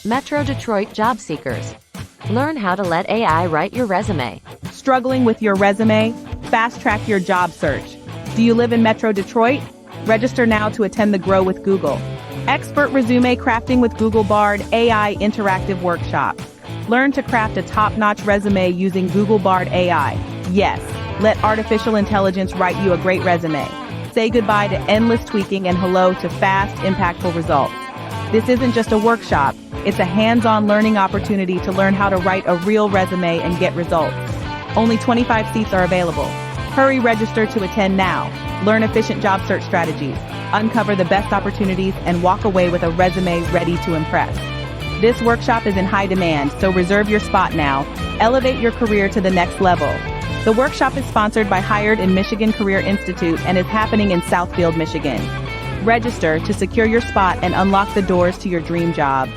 Metro Detroit job seekers. Learn how to let AI write your resume. Struggling with your resume? Fast-track your job search. Do you live in Metro Detroit? Register now to attend the Grow with Google Expert Resume Crafting with Google Bard AI Interactive Workshop. Learn to craft a top-notch resume using Google Bard AI. Yes, let artificial intelligence write you a great resume. Say goodbye to endless tweaking and hello to fast, impactful results. This isn't just a workshop, it's a hands-on learning opportunity to learn how to write a real resume and get results. Only 25 seats are available. Hurry, register to attend now. Learn efficient job search strategies, uncover the best opportunities, and walk away with a resume ready to impress. This workshop is in high demand, so reserve your spot now. Elevate your career to the next level. The workshop is sponsored by Hired in Michigan Career Institute and is happening in Southfield, Michigan. Register to secure your spot and unlock the doors to your dream job.